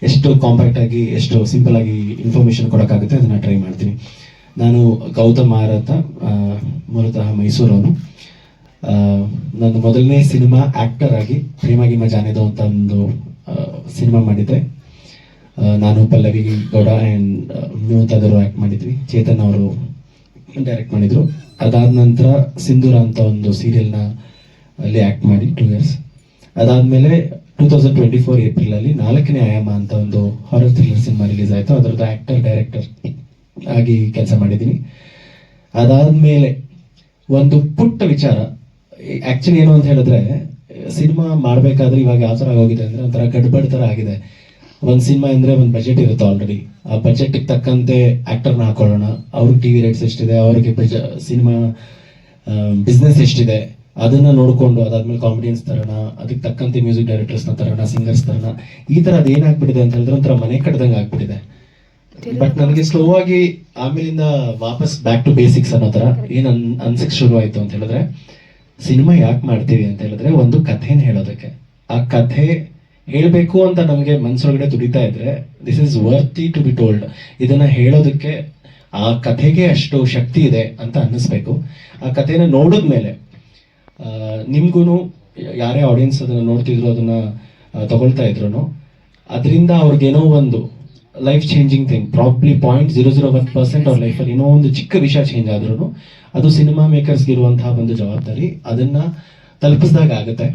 ಎಷ್ಟು ಕಾಂಪ್ಯಾಕ್ಟ್ ಆಗಿ ಎಷ್ಟು ಸಿಂಪಲ್ ಆಗಿ ಇನ್ಫಾರ್ಮೇಶನ್ ಕೊಡೋಕ್ಕಾಗುತ್ತೆ ಅದನ್ನ ಟ್ರೈ ಮಾಡ್ತೀನಿ. ನಾನು ಗೌತಮ್ ಆರತ, ಮೂಲತಃ ಮೈಸೂರವನು. ನನ್ನ ಮೊದಲನೇ ಸಿನಿಮಾ ಆಕ್ಟರ್ ಆಗಿ ಪ್ರೇಮಾಗಿಮ ಜಾನೇದು ಅಂತ ಒಂದು ಸಿನಿಮಾ ಮಾಡಿದ್ದೆ. ನಾನು ಪಲ್ಲವಿ ಗೌಡ ಆ್ಯಂಡ್ ಮುಂತಾದವರು ಆ್ಯಕ್ಟ್ ಮಾಡಿದ್ವಿ. ಚೇತನ್ ಅವರು ಡೈರೆಕ್ಟ್ ಮಾಡಿದ್ರು. ಅದಾದ ನಂತರ ಸಿಂಧೂರ ಅಂತ ಒಂದು ಸೀರಿಯಲ್ನ ಅಲ್ಲಿ ಆ್ಯಕ್ಟ್ ಮಾಡಿ 2 years. ಅದಾದಮೇಲೆ 2024 ಏಪ್ರಿಲಲ್ಲಿ 4ನೇ ಆಯಾಮ ಅಂತ ಒಂದು ಹಾರರ್ ಥ್ರಿಲ್ಲರ್ ಸಿನಿಮಾ ರಿಲೀಸ್ ಆಯಿತು. ಅದರದ್ದು ಆ್ಯಕ್ಟರ್ ಡೈರೆಕ್ಟರ್ ಆಗಿ ಕೆಲಸ ಮಾಡಿದ್ದೀನಿ. ಅದಾದಮೇಲೆ ಒಂದು ಪುಟ್ಟ ವಿಚಾರ, ಆ್ಯಕ್ಚುಲಿ ಏನು ಅಂತ ಹೇಳಿದ್ರೆ, ಸಿನಿಮಾ ಮಾಡಬೇಕಾದ್ರೆ ಇವಾಗ ಯಾವ ಥರ ಆಗೋಗಿದೆ ಅಂದರೆ ಒಂಥರ ಗಡ್ಬಡ್ ಥರ ಆಗಿದೆ. ಒಂದು ಸಿನಿಮಾ ಅಂದರೆ ಒಂದು ಬಜೆಟ್ ಇರುತ್ತೆ ಆಲ್ರೆಡಿ. ಆ ಬಜೆಟಿಗೆ ತಕ್ಕಂತೆ ಆ್ಯಕ್ಟರ್ನ ಹಾಕೊಳ್ಳೋಣ, ಅವ್ರಿಗೆ ಟಿ ವಿ ರೇಟ್ಸ್ ಎಷ್ಟಿದೆ, ಅವ್ರಿಗೆ ಸಿನಿಮಾ ಬಿಸ್ನೆಸ್ ಎಷ್ಟಿದೆ ಅದನ್ನ ನೋಡಿಕೊಂಡು ಅದಾದ್ಮೇಲೆ ಕಾಮಿಡಿಯನ್ಸ್ ತರೋಣ, ಅದಕ್ಕೆ ತಕ್ಕಂತೆ ಮ್ಯೂಸಿಕ್ ಡೈರೆಕ್ಟರ್ಸ್ನ ತರೋಣ, ಸಿಂಗರ್ಸ್ ತರೋಣ. ಈ ಥರ ಅದು ಏನಾಗ್ಬಿಟ್ಟಿದೆ ಅಂತ ಹೇಳಿದ್ರೆ ಒಂಥರ ಮನೆ ಕಟ್ಟದಂಗೆ ಆಗ್ಬಿಟ್ಟಿದೆ. ಬಟ್ ನನಗೆ ಸ್ಲೋ ಆಗಿ ಆಮೇಲಿಂದ ವಾಪಸ್ ಬ್ಯಾಕ್ ಟು ಬೇಸಿಕ್ಸ್ ಅನ್ನೋ ಥರ ಏನು ಅನ್ಸಕ್ಕೆ ಶುರು ಆಯಿತು ಅಂತ ಹೇಳಿದ್ರೆ, ಸಿನಿಮಾ ಯಾಕೆ ಮಾಡ್ತೀವಿ ಅಂತ ಹೇಳಿದ್ರೆ ಒಂದು ಕಥೆನ ಹೇಳೋದಕ್ಕೆ. ಆ ಕಥೆ ಹೇಳಬೇಕು ಅಂತ ನಮಗೆ ಮನಸ್ಸೊಳಗಡೆ ತುಡಿತಾ ಇದ್ರೆ this is worthy to be told. ಇದನ್ನ ಹೇಳೋದಕ್ಕೆ ಆ ಕಥೆಗೆ ಅಷ್ಟು ಶಕ್ತಿ ಇದೆ ಅಂತ ಅನ್ನಿಸ್ಬೇಕು. ಆ ಕಥೆನ ನೋಡಿದ್ಮೇಲೆ ನಿಮ್ಗೂ ಯಾರೇ ಆಡಿಯನ್ಸ್ ಅದನ್ನ ನೋಡ್ತಿದ್ರು, ಅದನ್ನ ತಗೊಳ್ತಾ ಇದ್ರು, ಅದರಿಂದ ಅವ್ರಿಗೇನೋ ಒಂದು ಲೈಫ್ ಚೇಂಜಿಂಗ್ ಥಿಂಗ್, ಪ್ರಾಬ್ಲಿ 0.001% ಅವ್ರ ಲೈಫಲ್ಲಿ ಏನೋ ಒಂದು ಚಿಕ್ಕ ವಿಷಯ ಚೇಂಜ್ ಆದ್ರೂ ಅದು ಸಿನಿಮಾ ಮೇಕರ್ಸ್ಗೆ ಇರುವಂತಹ ಒಂದು ಜವಾಬ್ದಾರಿ. ಅದನ್ನ ತಲುಪಿಸಿದಾಗ ಆಗುತ್ತೆ.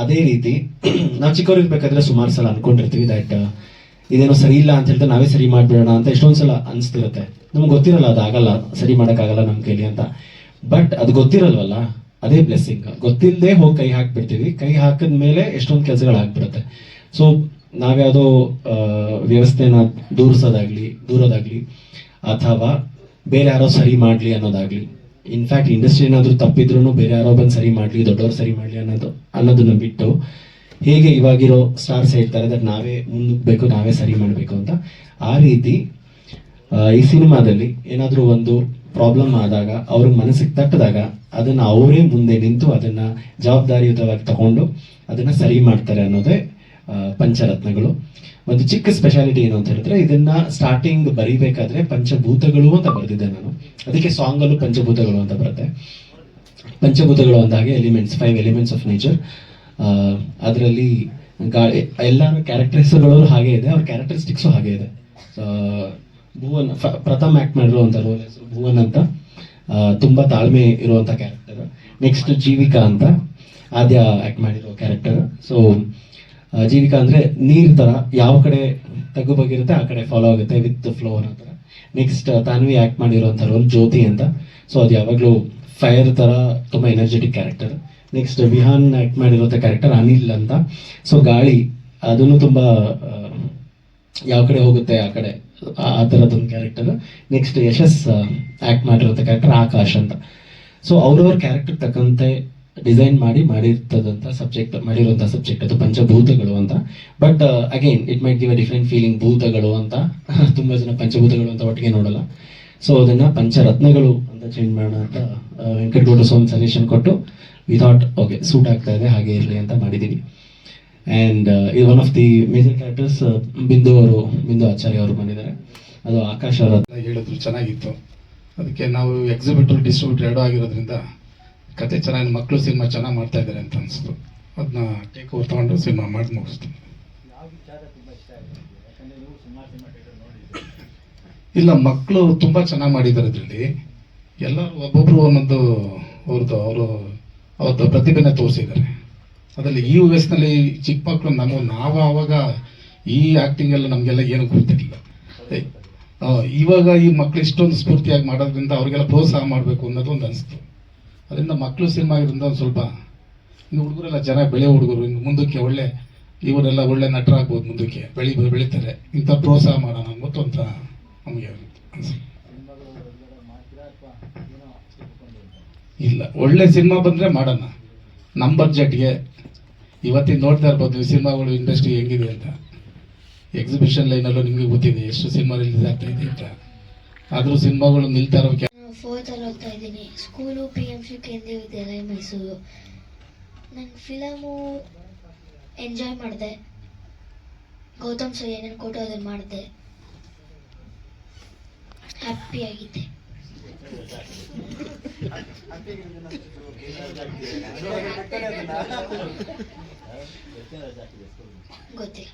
ಅದೇ ರೀತಿ ನಾವು ಚಿಕ್ಕವರಿರ್ಬೇಕಾದ್ರೆ ಸುಮಾರು ಸಲ ಅನ್ಕೊಂಡಿರ್ತೀವಿ ದಟ್ ಇದೇನೋ ಸರಿ ಇಲ್ಲ ಅಂತ ಹೇಳ್ತಾರೆ, ನಾವೇ ಸರಿ ಮಾಡ್ಬಿಡೋಣ ಅಂತ ಎಷ್ಟೊಂದು ಸಲ ಅನಿಸ್ತಿರುತ್ತೆ. ನಮ್ಗೆ ಗೊತ್ತಿರಲ್ಲ ಅದಾಗಲ್ಲ, ಸರಿ ಮಾಡೋಕ್ಕಾಗಲ್ಲ ನಮ್ಮ ಕೈಲಿ ಅಂತ. ಬಟ್ ಅದು ಗೊತ್ತಿರಲ್ವಲ್ಲ, ಅದೇ ಬ್ಲೆಸ್ಸಿಂಗ್. ಗೊತ್ತಿಲ್ಲದೆ ಹೋಗಿ ಕೈ ಹಾಕ್ಬಿಡ್ತೀವಿ. ಕೈ ಹಾಕಿದ್ಮೇಲೆ ಎಷ್ಟೊಂದು ಕೆಲಸಗಳು ಆಗ್ಬಿಡುತ್ತೆ. ಸೊ ನಾವ್ಯಾವುದೋ ವ್ಯವಸ್ಥೆನ ದೂರೋದಾಗ್ಲಿ ಅಥವಾ ಬೇರೆ ಯಾರೋ ಸರಿ ಮಾಡಲಿ ಅನ್ನೋದಾಗ್ಲಿ, ಇನ್ಫ್ಯಾಕ್ಟ್ ಇಂಡಸ್ಟ್ರಿ ಏನಾದರೂ ತಪ್ಪಿದ್ರು ಬೇರೆ ಯಾರೋ ಬಂದು ಸರಿ ಮಾಡಲಿ, ದೊಡ್ಡವ್ರು ಸರಿ ಮಾಡಲಿ ಅನ್ನೋದನ್ನ ಬಿಟ್ಟು, ಹೇಗೆ ಇವಾಗಿರೋ ಸ್ಟಾರ್ಸ್ ಹೇಳ್ತಾರೆ ದಟ್ ನಾವೇ ಮುನ್ನುಗ್ಬೇಕು, ನಾವೇ ಸರಿ ಮಾಡಬೇಕು ಅಂತ, ಆ ರೀತಿ ಈ ಸಿನಿಮಾದಲ್ಲಿ ಏನಾದರೂ ಒಂದು ಪ್ರಾಬ್ಲಮ್ ಆದಾಗ, ಅವ್ರಿಗೆ ಮನಸ್ಸಿಗೆ ತಟ್ಟಿದಾಗ ಅದನ್ನ ಅವರೇ ಮುಂದೆ ನಿಂತು ಅದನ್ನ ಜವಾಬ್ದಾರಿಯುತವಾಗಿ ತಗೊಂಡು ಅದನ್ನ ಸರಿ ಮಾಡ್ತಾರೆ ಅನ್ನೋದೇ ಪಂಚರತ್ನಗಳು. ಒಂದು ಚಿಕ್ಕ ಸ್ಪೆಷಾಲಿಟಿ ಏನು ಅಂತ ಹೇಳಿದ್ರೆ, ಇದನ್ನ ಸ್ಟಾರ್ಟಿಂಗ್ ಬರೀಬೇಕಾದ್ರೆ ಪಂಚಭೂತಗಳು ಅಂತ ಬರೆದಿದ್ದೆ ನಾನು. ಅದಕ್ಕೆ ಸಾಂಗ್ ಅಲ್ಲೂ ಪಂಚಭೂತಗಳು ಅಂತ ಬರುತ್ತೆ. ಪಂಚಭೂತಗಳು ಅಂದಾಗೆ 5 ಎಲಿಮೆಂಟ್ಸ್ ಆಫ್ ನೇಚರ್. ಅದರಲ್ಲಿ ಗಾಳಿ, ಎಲ್ಲರ ಕ್ಯಾರೆಕ್ಟರ್ಸ್ಗಳು ಹಾಗೆ ಇದೆ, ಅವ್ರ ಕ್ಯಾರೆಕ್ಟರಿಸ್ಟಿಕ್ಸು ಹಾಗೆ ಇದೆ. ಭುವನ್ ಪ್ರಥಮ್ ಆಕ್ಟ್ ಮಾಡಿರುವಂಥ ರೋಲ್ ಹೆಸರು ಭುವನ್ ಅಂತ, ತುಂಬಾ ತಾಳ್ಮೆ ಇರುವಂಥ ಕ್ಯಾರೆಕ್ಟರ್. ನೆಕ್ಸ್ಟ್ ಜೀವಿಕಾ ಅಂತ ಆದ್ಯ ಆಕ್ಟ್ ಮಾಡಿರೋ ಕ್ಯಾರೆಕ್ಟರ್. ಸೊ ಜೀವಿಕಾ ಅಂದ್ರೆ ನೀರ್ ತರ, ಯಾವ ಕಡೆ ತಗ್ಗು ಬಗ್ಗಿರುತ್ತೆ ಆ ಕಡೆ ಫಾಲೋ ಆಗುತ್ತೆ ವಿತ್ ಫ್ಲೋ ಅನ್ನೋ ಥರ. ನೆಕ್ಸ್ಟ್ ತಾನ್ವಿ ಆಕ್ಟ್ ಮಾಡಿರುವಂಥ ರೋಲ್ ಜ್ಯೋತಿ ಅಂತ. ಸೊ ಅದು ಯಾವಾಗಲೂ ಫೈರ್ ತರ ತುಂಬಾ energetic character. Next Vihaan act ಮಾಡಿರುವಂಥ ಕ್ಯಾರೆಕ್ಟರ್ ಅನಿಲ್ ಅಂತ. ಸೊ ಗಾಳಿ, ಅದನ್ನು ತುಂಬಾ ಯಾವ ಕಡೆ ಹೋಗುತ್ತೆ ಆ ಕಡೆ, ಆ ಥರದೊಂದು ಕ್ಯಾರೆಕ್ಟರ್. ನೆಕ್ಸ್ಟ್ ಯಶಸ್ ಆಕ್ಟ್ ಮಾಡಿರುವಂಥ ಕ್ಯಾರೆಕ್ಟರ್ ಆಕಾಶ್ ಅಂತ. ಸೊ ಅವ್ರವ್ರ ಕ್ಯಾರೆಕ್ಟರ್ ತಕ್ಕಂತೆ ಡಿಸೈನ್ ಮಾಡಿರುವಂಥ ಸಬ್ಜೆಕ್ಟ್ ಅದು ಪಂಚಭೂತಗಳು ಅಂತ. But again it might give a different feeling. ಭೂತಗಳು ಅಂತ ತುಂಬಾ ಜನ ಪಂಚಭೂತಗಳು ಅಂತ ಒಟ್ಟಿಗೆ ನೋಡಲ್ಲ. ಸೊ ಅದನ್ನ ಪಂಚರತ್ನಗಳು ಅಂತ ಚೇಂಜ್ ಮಾಡೋಣ ಅಂತ ವೆಂಕಟಗೌಡ ಸ್ವಾಮಿ ಸಜೆಷನ್ ಕೊಟ್ಟು ವಿ ಥಾಟ್ ಓಕೆ ಸೂಟ್ ಆಗ್ತಾ ಇದೆ, ಹಾಗೆ ಇರಲಿ ಅಂತ ಮಾಡಿದ್ದೀವಿ. ಆ್ಯಂಡ್ ಇದು one of the major characters ಬಿಂದು ಆಚಾರ್ಯ ಅವರು ಬಂದಿದ್ದಾರೆ. ಅದು ಆಕಾಶ್ ಅವರ ಹೇಳಿದ್ರು, ಚೆನ್ನಾಗಿತ್ತು. ಅದಕ್ಕೆ ನಾವು ಎಕ್ಸಿಬಿಟರ್ ಡಿಸ್ಟ್ರಿಬ್ಯೂಟರ್ ಎರಡೂ ಆಗಿರೋದ್ರಿಂದ ಕತೆ ಚೆನ್ನಾಗಿ, ಮಕ್ಕಳು ಸಿನಿಮಾ ಚೆನ್ನಾಗಿ ಮಾಡ್ತಾ ಇದ್ದಾರೆ ಅಂತ ಅನಿಸ್ತು. ಅದನ್ನ ಟೇಕ್ ಓವರ್ ತಗೊಂಡು ಸಿನಿಮಾ ಮಾಡಿ ಮುಗಿಸ್ತು. ಇಲ್ಲ, ಮಕ್ಕಳು ತುಂಬ ಚೆನ್ನಾಗಿ ಮಾಡಿದ್ದಾರೆ. ಇದರಲ್ಲಿ ಎಲ್ಲರೂ ಒಬ್ಬೊಬ್ರು ಒಂದೊಂದು ಅವ್ರದ್ದು ಪ್ರತಿಭೆನ ತೋರಿಸಿದ್ದಾರೆ. ಅದರಲ್ಲಿ ಈ ವಯಸ್ಸಿನಲ್ಲಿ ಚಿಕ್ಕ ಮಕ್ಕಳು ನಾವು ಆವಾಗ ಈ ಆ್ಯಕ್ಟಿಂಗ್ ಎಲ್ಲ ನಮಗೆಲ್ಲ ಏನು ಗೊತ್ತಿರಲಿಲ್ಲ. ಇವಾಗ ಈ ಮಕ್ಕಳು ಇಷ್ಟೊಂದು ಸ್ಫೂರ್ತಿಯಾಗಿ ಮಾಡೋದ್ರಿಂದ ಅವ್ರಿಗೆಲ್ಲ ಪ್ರೋತ್ಸಾಹ ಮಾಡಬೇಕು ಅನ್ನೋದು ಒಂದು ಅನಿಸ್ತು. ಅದರಿಂದ ಮಕ್ಕಳು ಸಿನಿಮಾ ಆಗಿರೋದ್ರಿಂದ ಒಂದು ಸ್ವಲ್ಪ ಇನ್ನು ಹುಡುಗರೆಲ್ಲ ಜನ ಬೆಳೆಯೋ ಹುಡುಗರು, ಇನ್ನು ಮುಂದಕ್ಕೆ ಇವರೆಲ್ಲ ಒಳ್ಳೆ ನಟರಾಗ್ಬೋದು, ಮುಂದಕ್ಕೆ ಬೆಳೀತಾರೆ. ಇಂಥ ಪ್ರೋತ್ಸಾಹ ಮಾಡೋಣ ಅಂದ್ಬಿಟ್ಟು ಅಂತ ನಮಗೆ ಅನಿಸ್ತು. ಇಲ್ಲ, ಒಳ್ಳೆ ಸಿನಿಮಾ ಬಂದರೆ ಮಾಡೋಣ. ನಮ್ಮ ಬಡ್ಜೆಟ್ಗೆ ಇವತ್ತಿನ ನೋಡ್ತಾ ಇರ್ಬೋದು ಸಿನಿಮಾಗಳು ಇಂಡಸ್ಟ್ರಿ ಹೆಂಗಿದೆ ಅಂತ. ಎಕ್ಸಿಬಿಷನ್ ಲೈನಲ್ಲೂ ನಿಮಗೆ ಗೊತ್ತಿದೆ ಎಷ್ಟು ಸಿನಿಮಾ ರಿಲೀಸ್ ಆಗ್ತಾ ಇದೆ ಅಂತ. ಆದರೂ ಸಿನಿಮಾಗಳು ನಿಲ್ತಾ ಇರೋ. 4th ಅಲ್ಲಿ ಓದ್ತಾ ಇದ್ದೀನಿ. ಸ್ಕೂಲು PMC ಕೇಂದ್ರೀಯ ವಿದ್ಯಾಲಯ ಮೈಸೂರು. ನಾನು ಫಿಲಮು ಎಂಜಾಯ್ ಮಾಡಿದೆ. ಗೌತಮ್ ಸರ್ ಏನೇನು ಕೊಟ್ಟು ಅದನ್ನು ಮಾಡಿದೆ, ಹ್ಯಾಪಿ ಆಗಿದ್ದೆ. ಗೊತ್ತಿಲ್ಲ.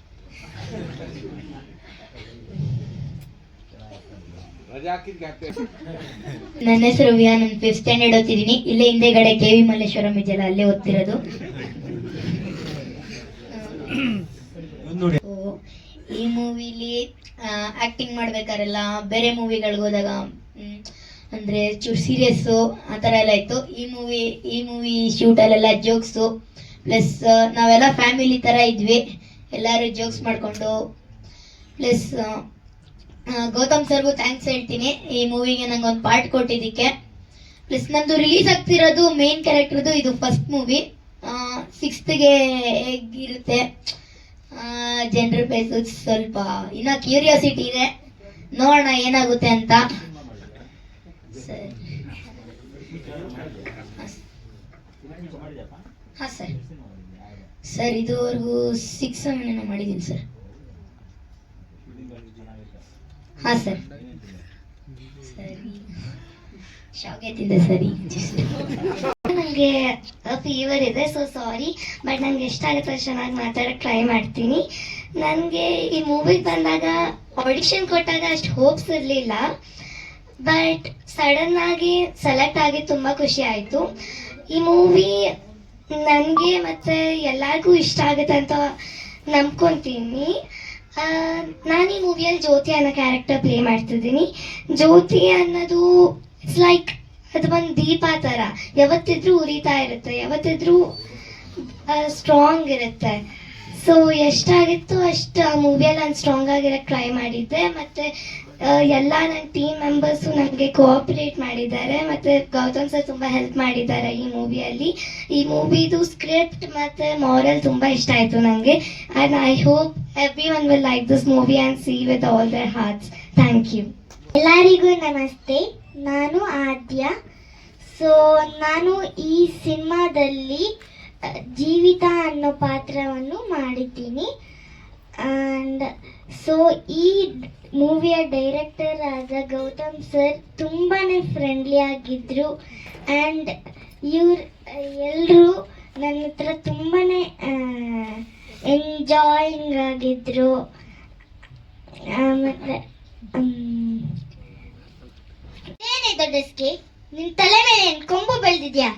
ನನ್ನ ಹೆಸರು ವಿಯಾ, ನಾನು 5th ಸ್ಟ್ಯಾಂಡರ್ಡ್ ಓದ್ತಿದ್ದೀನಿ. ಇಲ್ಲೇ ಹಿಂದೆಗಡೆ KV ಮಲ್ಲೇಶ್ವರಂ ಇದೆಯಲ್ಲ, ಅಲ್ಲೇ ಓದ್ತಿರೋದು. ಈ ಮೂವಿಲಿ ಆಕ್ಟಿಂಗ್ ಮಾಡ್ಬೇಕಾರೆಲ್ಲ ಬೇರೆ ಮೂವಿಗಳಿಗೆ ಹೋದಾಗ ಅಂದ್ರೆ ಚೂರು ಸೀರಿಯಸ್ಸು ಆ ಥರ ಎಲ್ಲ ಇತ್ತು. ಈ ಮೂವಿ ಶೂಟಲ್ಲೆಲ್ಲ ಜೋಕ್ಸು, ಪ್ಲಸ್ ನಾವೆಲ್ಲ ಫ್ಯಾಮಿಲಿ ಥರ ಇದ್ವಿ, ಎಲ್ಲರೂ ಜೋಕ್ಸ್ ಮಾಡಿಕೊಂಡು. ಪ್ಲಸ್ ಗೌತಮ್ ಸರ್ಗೂ ಥ್ಯಾಂಕ್ಸ್ ಹೇಳ್ತೀನಿ ಈ ಮೂವಿಗೆ ನಂಗೆ ಒಂದು ಪಾರ್ಟ್ ಕೊಟ್ಟಿದ್ದಕ್ಕೆ. ಪ್ಲಸ್ ನಂದು ರಿಲೀಸ್ ಆಗ್ತಿರೋದು ಮೇನ್ ಕ್ಯಾರೆಕ್ಟರ್ದು ಇದು ಫಸ್ಟ್ ಮೂವಿ. 6th ಹೇಗಿರುತ್ತೆ ಜನರ ಬೇಸು ಸ್ವಲ್ಪ ಇನ್ನೂ ಕ್ಯೂರಿಯಾಸಿಟಿ ಇದೆ, ನೋಡೋಣ ಏನಾಗುತ್ತೆ ಅಂತ. ಹಾಂ ಸರ್ ಇದುವರೆಗೂ 6 ಏನೋ ಮಾಡಿದ್ದೀನಿ ಸರ್. ಹಾಂ ಸರಿ ಶಾಗೆ ತಿಂದೆ ಸರಿ. ನನಗೆ ಫೀವರ್ ಇದೆ, ಸೊ ಸಾರಿ, ಬಟ್ ನನಗೆ ಎಷ್ಟಾಗುತ್ತೆ ಚೆನ್ನಾಗಿ ಮಾತಾಡೋಕ್ಕೆ ಟ್ರೈ ಮಾಡ್ತೀನಿ. ನನಗೆ ಈ ಮೂವಿಗೆ ಬಂದಾಗ ಆಡಿಷನ್ ಕೊಟ್ಟಾಗ ಅಷ್ಟು ಹೋಪ್ಸ್ ಇರಲಿಲ್ಲ, ಬಟ್ ಸಡನ್ ಆಗಿ ಸೆಲೆಕ್ಟ್ ಆಗಿ ತುಂಬ ಖುಷಿ ಆಯಿತು. ಈ ಮೂವಿ ನನಗೆ ಮತ್ತು ಎಲ್ಲರಿಗೂ ಇಷ್ಟ ಆಗುತ್ತೆ ಅಂತ ನಂಬ್ಕೊತೀನಿ. ನಾನು ಈ ಮೂವಿಯಲ್ಲಿ ಜ್ಯೋತಿ ಅನ್ನೋ ಕ್ಯಾರೆಕ್ಟರ್ ಪ್ಲೇ ಮಾಡ್ತಿದ್ದೀನಿ. ಜ್ಯೋತಿ ಅನ್ನೋದು ಇಟ್ಸ್ ಲೈಕ್ ಅದು ಒಂದು ದೀಪ ಥರ, ಯಾವತ್ತಿದ್ರೂ ಉರಿತಾ ಇರುತ್ತೆ, ಯಾವತ್ತಿದ್ರೂ ಸ್ಟ್ರಾಂಗ್ ಇರುತ್ತೆ. ಸೊ ಎಷ್ಟಾಗಿತ್ತು ಅಷ್ಟು ಆ ಮೂವಿಯಲ್ಲಿ ನಾನು ಸ್ಟ್ರಾಂಗ್ ಆಗಿರೋಕ್ಕೆ ಟ್ರೈ ಮಾಡಿದ್ದೆ. ಮತ್ತು ಎಲ್ಲ ನನ್ನ ಟೀಮ್ ಮೆಂಬರ್ಸು ನನಗೆ ಕೋಆಪ್ರೇಟ್ ಮಾಡಿದ್ದಾರೆ, ಮತ್ತು ಗೌತಮ್ ಸರ್ ತುಂಬ ಹೆಲ್ಪ್ ಮಾಡಿದ್ದಾರೆ ಈ ಮೂವಿಯಲ್ಲಿ. ಈ ಮೂವಿದು ಸ್ಕ್ರಿಪ್ಟ್ ಮತ್ತು ಮಾರಲ್ ತುಂಬ ಇಷ್ಟ ಆಯಿತು ನನಗೆ. And I hope everyone will like this movie and see with all their hearts. Thank you. ಎಲ್ಲರಿಗೂ ನಮಸ್ತೆ, ನಾನು ಆದ್ಯ. ಸೊ ನಾನು ಈ ಸಿನಿಮಾದಲ್ಲಿ ಜೀವಿತ ಅನ್ನೋ ಪಾತ್ರವನ್ನು ಮಾಡಿದ್ದೀನಿ. ಆ್ಯಂಡ್ ಸೊ ಈ ಮೂವಿಯ ಡೈರೆಕ್ಟರ್ ಆದ ಗೌತಮ್ ಸರ್ ತುಂಬಾ ಫ್ರೆಂಡ್ಲಿ ಆಗಿದ್ದರು. ಆ್ಯಂಡ್ ಎಲ್ಲರೂ ನನ್ನ ಹತ್ರ ತುಂಬಾ ಎಂಜಾಯಿಂಗ್ ಆಗಿದ್ದರು. ಮತ್ತು ಏನೇ ದೊಡ್ಡಸ್ಕೆ, ನಿನ್ನ ತಲೆ ಮೇಲೆ ಏನು ಕೊಂಬು ಬೆಳೆದಿದ್ಯಾ?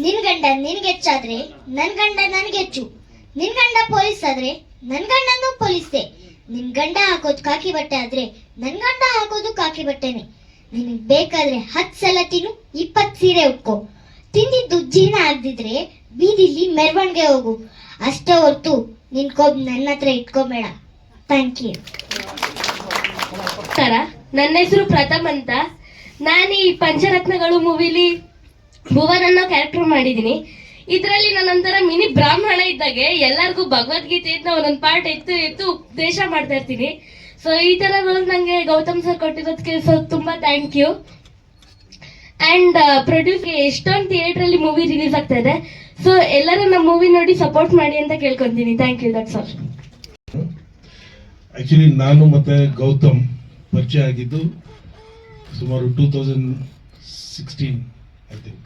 ನಿನ್ನ ಗಂಡ ನಿನಗೆ ಹೆಚ್ಚಾದ್ರೆ ನನ್ನ ಗಂಡ ನನಗೆ ಹೆಚ್ಚು. ನಿನ್ನ ಗಂಡ ಪೊಲೀಸ್ ಆದ್ರೆ ನನ್ನ ಗಂಡನೂ ಪೊಲೀಸೇ. ನಿನ್ನ ಗಂಡ ಹಾಕೋದು ಕಾಕಿ ಬಟ್ಟೆ ಆದ್ರೆ ನನ್ನ ಗಂಡ ಹಾಕೋದು ಕಾಕಿ ಬಟ್ಟೆನೆ. ನಿನಗೆ ಬೇಕಾದ್ರೆ 10 ಸಲ ತಿನ್ನು, 20 ಸೀರೆ ಉಟ್ಕೋ. ತಿಂದಿದ್ದು ಜೀರ್ಣ ಆಗದಿದ್ರೆ ಬೀದಿಲಿ ಮೆರವಣಿಗೆ ಹೋಗು. ಅಷ್ಟೇ ಹೊರ್ತು ನಿನ್ ಕೋಬ್ ನನ್ನ ಹತ್ರ ಇಟ್ಕೋಬೇಡ. Thank you. ನನ್ನ ಹೆಸರು ಪ್ರಥಮ್ ಅಂತ. ನಾನು ಈ ಪಂಚರತ್ನಗಳು ಮೂವಿಲಿ ಭುವನ್ ಅನ್ನೋ ಕ್ಯಾರೆಕ್ಟರ್ ಮಾಡಿದ್ದೀನಿ. ಇದರಲ್ಲಿ ನಾನೊಂಥರ ಮಿನಿ ಬ್ರಾಹ್ಮಣ ಇದ್ದಾಗೆ ಎಲ್ಲರಿಗೂ ಭಗವದ್ಗೀತೆಯಿಂದ ಒಂದೊಂದು ಪಾರ್ಟ್ ಎತ್ತು ಉಪದೇಶ ಮಾಡ್ತಾ ಇರ್ತೀನಿ. ಸೊ ಈ ಥರ ರೋಲ್ ನನಗೆ ಗೌತಮ್ ಸರ್ ಕೊಟ್ಟಿರೋದಕ್ಕೆ ತುಂಬ ಥ್ಯಾಂಕ್ ಯು. ಆ್ಯಂಡ್ ಪ್ರೊಡ್ಯೂಸ್ಗೆ ಎಷ್ಟೊಂದು ಥಿಯೇಟ್ರಲ್ಲಿ ಮೂವಿ ರಿಲೀಸ್ ಆಗ್ತಾ ಇದೆ. ಸೊ ಎಲ್ಲರೂ ನಮ್ಮ ಮೂವಿ ನೋಡಿ ಸಪೋರ್ಟ್ ಮಾಡಿ ಅಂತ ಕೇಳ್ಕೊತೀನಿ. Thank you. That's all. Actually ನಾನು ಮತ್ತು ಗೌತಮ್ ಪರಿಚಯ ಆಗಿದ್ದು ಸುಮಾರು 2016 ಐ ಥಿಂಕ್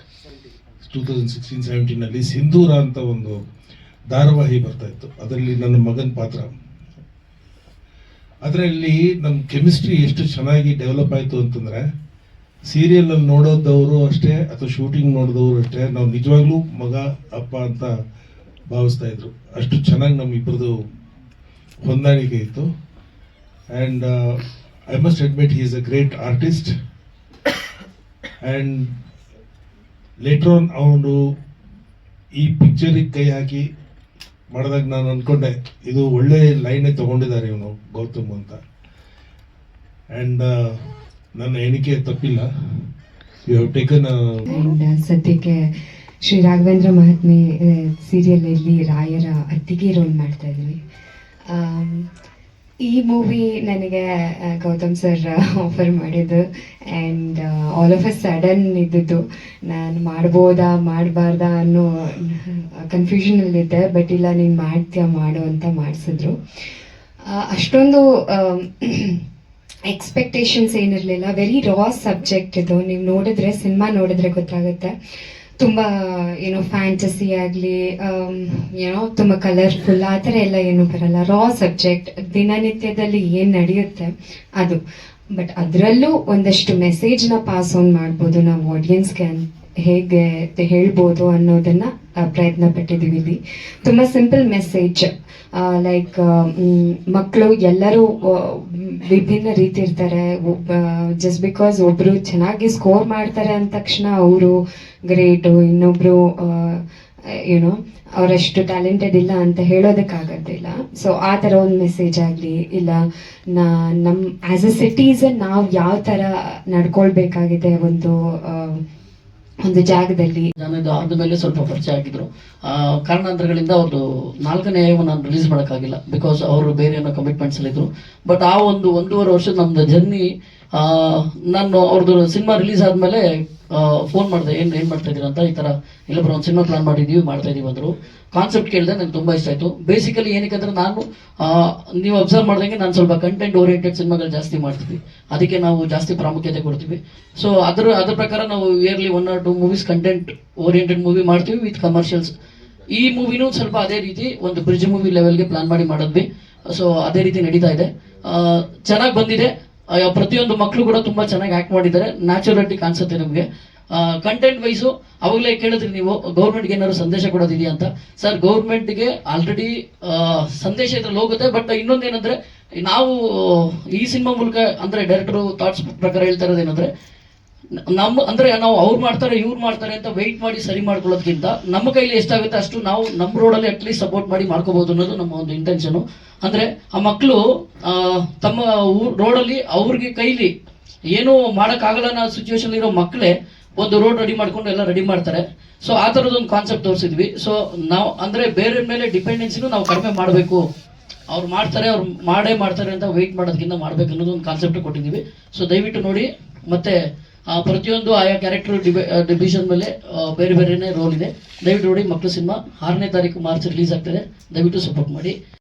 2016-17 ಸಿಂಧೂರ ಅಂತ ಒಂದು ಧಾರಾವಾಹಿ ಬರ್ತಾ ಇತ್ತು. ಅದರಲ್ಲಿ ನನ್ನ ಮಗನ ಪಾತ್ರ. ಅದರಲ್ಲಿ ನಮ್ಮ ಕೆಮಿಸ್ಟ್ರಿ ಎಷ್ಟು ಚೆನ್ನಾಗಿ ಡೆವಲಪ್ ಆಯಿತು ಅಂತಂದರೆ, ಸೀರಿಯಲಲ್ಲಿ ನೋಡೋದವರು ಅಷ್ಟೇ ಅಥವಾ ಶೂಟಿಂಗ್ ನೋಡಿದವರು ಅಷ್ಟೇ ನಾವು ನಿಜವಾಗ್ಲೂ ಮಗ ಅಪ್ಪ ಅಂತ ಭಾವಿಸ್ತಾ ಇದ್ರು. ಅಷ್ಟು ಚೆನ್ನಾಗಿ ನಮ್ಮಿಬ್ಬರದು ಹೊಂದಾಣಿಕೆ ಇತ್ತು. And I must admit he is a great artist. And later on ಅವನು ಈ ಪಿಕ್ಚರಿಗೆ ಕೈ ಹಾಕಿ ಮಾಡಿದಾಗ ನಾನು ಅಂದ್ಕೊಂಡೆ ಇದು ಒಳ್ಳೆ ಲೈನೇ ತೊಗೊಂಡಿದ್ದಾರೆ ಇವನು ಗೌತಮ್ ಅಂತ. ಆ್ಯಂಡ್ ನನ್ನ ಎಣಿಕೆ ತಪ್ಪಿಲ್ಲ. You have taken. ಸದ್ಯಕ್ಕೆ ಶ್ರೀ ರಾಘವೇಂದ್ರ ಮಹಾತ್ಮೆ ಸೀರಿಯಲಲ್ಲಿ ರಾಯರ ಅತ್ತಿಗೆ ರೋಲ್ ಮಾಡ್ತಾ ಇದ್ದೀನಿ. ಈ ಮೂವಿ ನನಗೆ ಗೌತಮ್ ಸರ್ ಆಫರ್ ಮಾಡಿದ್ದು. And all of a sudden ಇದ್ದಿದ್ದು, ನಾನು ಮಾಡ್ಬೋದಾ ಮಾಡಬಾರ್ದಾ ಅನ್ನೋ ಕನ್ಫ್ಯೂಷನಲ್ಲಿದ್ದೆ. ಬಟ್ ಇಲ್ಲ, ನೀನು ಮಾಡ್ತೀಯ ಮಾಡು ಅಂತ ಮಾಡಿಸಿದ್ರು. ಅಷ್ಟೊಂದು ಎಕ್ಸ್ಪೆಕ್ಟೇಷನ್ಸ್ ಏನಿರಲಿಲ್ಲ. ವೆರಿ ರಾ ಸಬ್ಜೆಕ್ಟ್ ಇದು. ನೀವು ನೋಡಿದ್ರೆ, ಸಿನಿಮಾ ನೋಡಿದ್ರೆ ಗೊತ್ತಾಗುತ್ತೆ. ತುಂಬ ಏನೋ ಫ್ಯಾಂಟಸಿ ಆಗಲಿ, ಏನೋ ತುಂಬ ಕಲರ್ಫುಲ್ ಆ ಥರ ಎಲ್ಲ ಏನೂ ಬರಲ್ಲ. ರಾ ಸಬ್ಜೆಕ್ಟ್, ದಿನನಿತ್ಯದಲ್ಲಿ ಏನು ನಡೆಯುತ್ತೆ ಅದು. ಬಟ್ ಅದರಲ್ಲೂ ಒಂದಷ್ಟು ಮೆಸೇಜ್ನ ಪಾಸ್ ಆನ್ ಮಾಡ್ಬೋದು ನಾವು ಆಡಿಯನ್ಸ್ಗೆ, ಹೇಗೆ ಹೇಳ್ಬೋದು ಅನ್ನೋದನ್ನು ಪ್ರಯತ್ನ ಪಟ್ಟಿದ್ದೀವಿ ಇಲ್ಲಿ. ತುಂಬ ಸಿಂಪಲ್ ಮೆಸೇಜ್. ಲೈಕ್ ಮಕ್ಕಳು ಎಲ್ಲರೂ ವಿಭಿನ್ನ ರೀತಿ ಇರ್ತಾರೆ. ಜಸ್ಟ್ ಬಿಕಾಸ್ ಒಬ್ಬರು ಚೆನ್ನಾಗಿ ಸ್ಕೋರ್ ಮಾಡ್ತಾರೆ ಅಂದ ತಕ್ಷಣ ಅವರು ಗ್ರೇಟು, ಇನ್ನೊಬ್ರು ಏನೋ ಅವರಷ್ಟು ಟ್ಯಾಲೆಂಟೆಡ್ ಇಲ್ಲ ಅಂತ ಹೇಳೋದಕ್ಕಾಗೋದಿಲ್ಲ. ಸೊ ಆ ಥರ ಒಂದು ಮೆಸೇಜ್ ಆಗಲಿ, ಇಲ್ಲ ನಮ್ಮ ಆ್ಯಸ್ ಎ ಸಿಟಿಸನ್ ನಾವು ಯಾವ ಥರ ನಡ್ಕೊಳ್ಬೇಕಾಗಿದೆ ಒಂದು ಜಾಗದಲ್ಲಿ. ನಾನು ಆದಮೇಲೆ ಸ್ವಲ್ಪ ಪರಿಚಯ ಆಗಿದ್ರು. ಕಾರಣಾಂತರಗಳಿಂದ ಅವ್ರದ್ದು 4ನೇ ನಾನು ರಿಲೀಸ್ ಮಾಡೋಕ್ಕಾಗಿಲ್ಲ, ಬಿಕಾಸ್ ಅವರು ಬೇರೆ ಏನೋ ಕಮಿಟ್ಮೆಂಟ್ಸ್ ಅಲ್ಲಿ ಇದ್ರು. ಬಟ್ ಆ ಒಂದೂವರೆ ವರ್ಷದ ನಮ್ದು ಜರ್ನಿ, ನಾನು ಅವ್ರದ್ದು ಸಿನಿಮಾ ರಿಲೀಸ್ ಆದಮೇಲೆ ಫೋನ್ ಮಾಡಿದೆ, ಏನು ಮಾಡ್ತಾ ಇದ್ದೀರಾ ಅಂತ. ಈ ಥರ ಇಲ್ಲ ಬ್ರೋ, ಒಂದು ಸಿನಿಮಾ ಪ್ಲಾನ್ ಮಾಡಿದ್ದೀವಿ, ಮಾಡ್ತಾ ಇದೀವಿ ಅಂದರು. ಕಾನ್ಸೆಪ್ಟ್ ಕೇಳಿದೆ, ನನಗೆ ತುಂಬ ಇಷ್ಟ ಆಯಿತು. ಬೇಸಿಕಲಿ ಏನಕ್ಕೆ ಅಂದರೆ ನಾನು ನೀವು ಅಬ್ಸರ್ವ್ ಮಾಡ್ದಂಗೆ ನಾನು ಸ್ವಲ್ಪ ಕಂಟೆಂಟ್ ಓರಿಯೆಂಟೆಡ್ ಸಿನಿಮಾಗಳು ಜಾಸ್ತಿ ಮಾಡ್ತೀವಿ, ಅದಕ್ಕೆ ನಾವು ಜಾಸ್ತಿ ಪ್ರಾಮುಖ್ಯತೆ ಕೊಡ್ತೀವಿ. ಸೊ ಅದ್ರ ಪ್ರಕಾರ ನಾವು yearly 1 or 2 movies content oriented movie ಮಾಡ್ತೀವಿ ವಿತ್ ಕಮರ್ಷಿಯಲ್ಸ್. ಈ ಮೂವಿನೂ ಸ್ವಲ್ಪ ಅದೇ ರೀತಿ ಒಂದು ಬ್ರಿಡ್ಜ್ ಮೂವಿ ಲೆವೆಲ್ಗೆ ಪ್ಲಾನ್ ಮಾಡಿ ಮಾಡಿದ್ವಿ. ಸೊ ಅದೇ ರೀತಿ ನಡೀತಾ ಇದೆ, ಚೆನ್ನಾಗಿ ಬಂದಿದೆ. ಪ್ರತಿಯೊಂದು ಮಕ್ಕಳು ಕೂಡ ತುಂಬಾ ಚೆನ್ನಾಗಿ ಆಕ್ಟ್ ಮಾಡಿದ್ದಾರೆ. ನ್ಯಾಚುರಾಲಿಟಿ ಕಾಣಿಸುತ್ತೆ ನಮಗೆ. ಕಂಟೆಂಟ್ ವೈಸು ಅವಾಗಲೇ ಕೇಳಿದ್ರಿ ನೀವು, ಗೌರ್ಮೆಂಟ್ಗೆ ಏನಾದ್ರು ಸಂದೇಶ ಕೊಡೋದಿದೆಯಾ ಅಂತ. ಸರ್, ಗೌರ್ಮೆಂಟ್ಗೆ ಆಲ್ರೆಡಿ ಸಂದೇಶ ಇದ್ರಲ್ಲಿ ಹೋಗುತ್ತೆ. ಬಟ್ ಇನ್ನೊಂದೇನಂದ್ರೆ, ನಾವು ಈ ಸಿನಿಮಾ ಮೂಲಕ ಅಂದ್ರೆ ಡೈರೆಕ್ಟರ್ ಥಾಟ್ಸ್ ಪ್ರಕಾರ ಹೇಳ್ತಾ ಇರೋದೇನಂದ್ರೆ, ನಾವು ಅವ್ರು ಮಾಡ್ತಾರೆ ಇವ್ರು ಮಾಡ್ತಾರೆ ಅಂತ ವೆಯ್ಟ್ ಮಾಡಿ ಸರಿ ಮಾಡ್ಕೊಳ್ಳೋದಕ್ಕಿಂತ ನಮ್ಮ ಕೈಲಿ ಎಷ್ಟಾಗುತ್ತೆ ಅಷ್ಟು ನಾವು ನಮ್ಮ ರೋಡಲ್ಲಿ ಅಟ್ಲೀಸ್ಟ್ ಸಪೋರ್ಟ್ ಮಾಡಿ ಮಾಡ್ಕೋಬಹುದು ಅನ್ನೋದು ನಮ್ಮ ಒಂದು ಇಂಟೆನ್ಷನ್. ಅಂದ್ರೆ ಆ ಮಕ್ಕಳು ತಮ್ಮ ರೋಡಲ್ಲಿ ಅವ್ರಿಗೆ ಕೈಲಿ ಏನೂ ಮಾಡೋಕ್ಕಾಗಲ್ಲ ಅನ್ನೋ ಸಿಚುವೇಶನ್ ಇರೋ ಮಕ್ಕಳೇ ಒಂದು ರೋಡ್ ರೆಡಿ ಮಾಡ್ಕೊಂಡು ಎಲ್ಲ ರೆಡಿ ಮಾಡ್ತಾರೆ. ಸೊ ಆ ಥರದೊಂದು ಕಾನ್ಸೆಪ್ಟ್ ತೋರಿಸಿದ್ವಿ. ಸೊ ನಾವು ಅಂದ್ರೆ ಬೇರೆ ಮೇಲೆ ಡಿಪೆಂಡೆನ್ಸಿನೂ ನಾವು ಕಡಿಮೆ ಮಾಡಬೇಕು. ಅವ್ರು ಮಾಡ್ತಾರೆ ಅಂತ ವೆಯ್ಟ್ ಮಾಡೋದಕ್ಕಿಂತ ಮಾಡ್ಬೇಕು ಅನ್ನೋದು ಒಂದು ಕಾನ್ಸೆಪ್ಟ್ ಕೊಟ್ಟಿದ್ದೀವಿ. ಸೊ ದಯವಿಟ್ಟು ನೋಡಿ. ಮತ್ತೆ ಪ್ರತಿಯೊಂದು ಆಯಾ ಕ್ಯಾರೆಕ್ಟರ್ ಡಿವಿಷನ್ ಮೇಲೆ ಬೇರೆ ಬೇರೆನೇ ರೋಲ್ ಇದೆ. ದಯವಿಟ್ಟು ನೋಡಿ. ಮಕ್ಕಳು ಸಿನಿಮಾ 6ನೇ ತಾರೀಕು ಮಾರ್ಚ್ ರಿಲೀಸ್ ಆಗ್ತದೆ. ದಯವಿಟ್ಟು ಸಪೋರ್ಟ್ ಮಾಡಿ.